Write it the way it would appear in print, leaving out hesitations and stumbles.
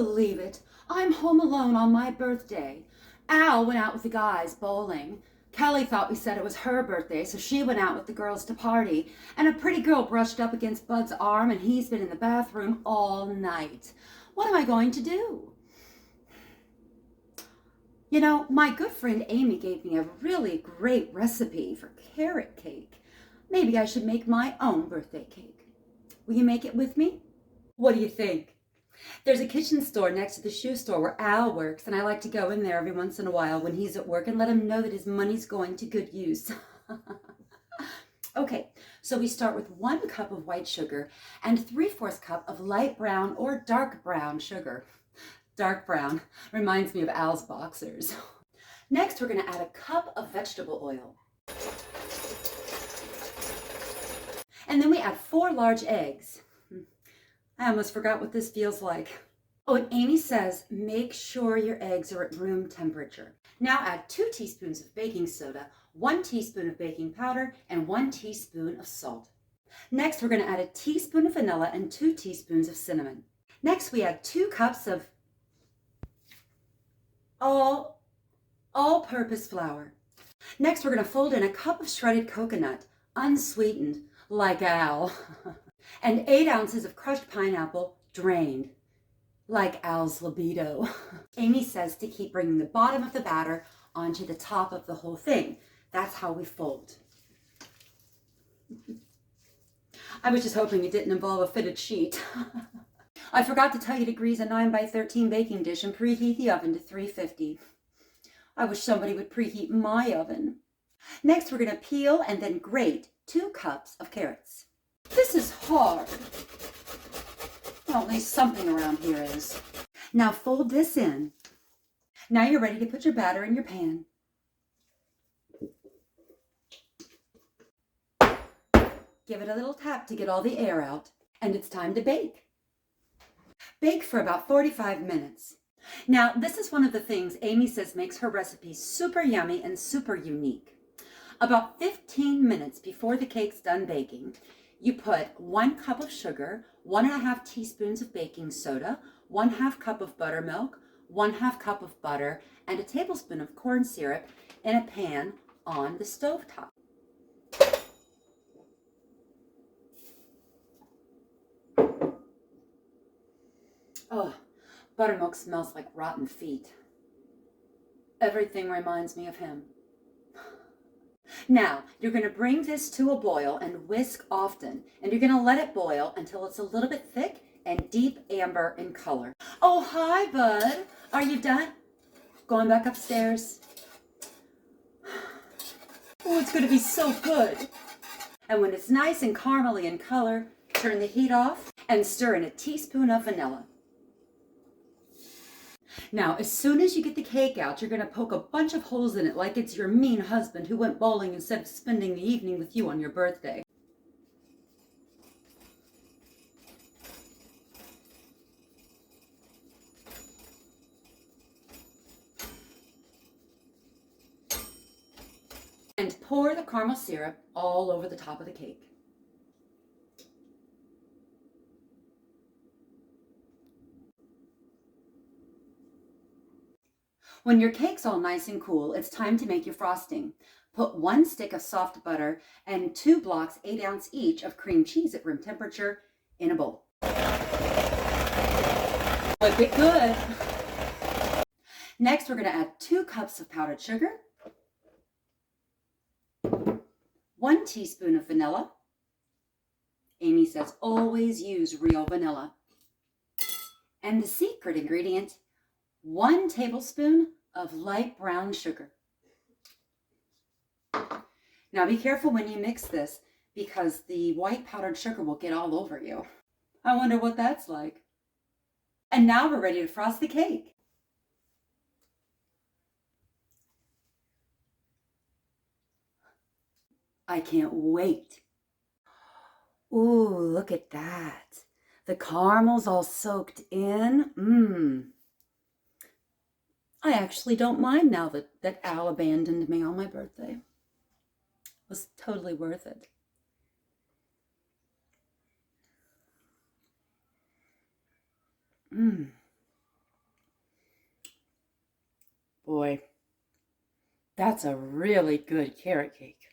believe it? I'm home alone on my birthday. Al went out with the guys bowling. Kelly thought we said it was her birthday, so she went out with the girls to party. And a pretty girl brushed up against Bud's arm, and he's been in the bathroom all night. What am I going to do? You know, my good friend Amy gave me a really great recipe for carrot cake. Maybe I should make my own birthday cake. Will you make it with me? What do you think? There's a kitchen store next to the shoe store where Al works, and I like to go in there every once in a while when he's at work and let him know that his money's going to good use. Okay, so we start with 1 cup of white sugar and 3/4 cup of light brown or dark brown sugar. Dark brown reminds me of Al's boxers. Next, we're going to add a cup of vegetable oil. And then we add 4 large eggs. I almost forgot what this feels like. Oh, and Amy says, make sure your eggs are at room temperature. Now add 2 teaspoons of baking soda, 1 teaspoon of baking powder, and 1 teaspoon of salt. Next, we're going to add a teaspoon of vanilla and 2 teaspoons of cinnamon. Next, we add 2 cups of all-purpose flour. Next, we're going to fold in a cup of shredded coconut, unsweetened, like Al. And 8 ounces of crushed pineapple, drained, like Al's libido. Amy says to keep bringing the bottom of the batter onto the top of the whole thing. That's how we fold. I was just hoping it didn't involve a fitted sheet. I forgot to tell you to grease a 9x13 baking dish and preheat the oven to 350. I wish somebody would preheat my oven. Next, we're going to peel and then grate 2 cups of carrots. This is hard. Well, at least something around here is. Now fold this in. Now you're ready to put your batter in your pan. Give it a little tap to get all the air out, and it's time to bake. Bake for about 45 minutes. Now, this is one of the things Amy says makes her recipe super yummy and super unique. About 15 minutes before the cake's done baking, you put 1 cup of sugar, 1½ teaspoons of baking soda, 1/2 cup of buttermilk, 1/2 cup of butter, and a tablespoon of corn syrup in a pan on the stovetop. Oh, buttermilk smells like rotten feet. Everything reminds me of him. Now, you're going to bring this to a boil and whisk often, and you're going to let it boil until it's a little bit thick and deep amber in color. Oh, hi, Bud. Are you done? Going back upstairs? Oh, it's going to be so good. And when it's nice and caramely in color, turn the heat off and stir in a teaspoon of vanilla. Now, as soon as you get the cake out, you're going to poke a bunch of holes in it like it's your mean husband who went bowling instead of spending the evening with you on your birthday. And pour the caramel syrup all over the top of the cake. When your cake's all nice and cool, it's time to make your frosting. Put 1 stick of soft butter and 2 blocks 8-ounce each of cream cheese at room temperature in a bowl. Whip it good. Next, we're going to add 2 cups of powdered sugar, 1 teaspoon of vanilla. Amy says always use real vanilla. And the secret ingredient, 1 tablespoon of light brown sugar. Now be careful when you mix this because the white powdered sugar will get all over you. I wonder what that's like. And now we're ready to frost the cake. I can't wait. Ooh, look at that. The caramel's all soaked in. I actually don't mind now that Al abandoned me on my birthday. It was totally worth it. Boy, that's a really good carrot cake.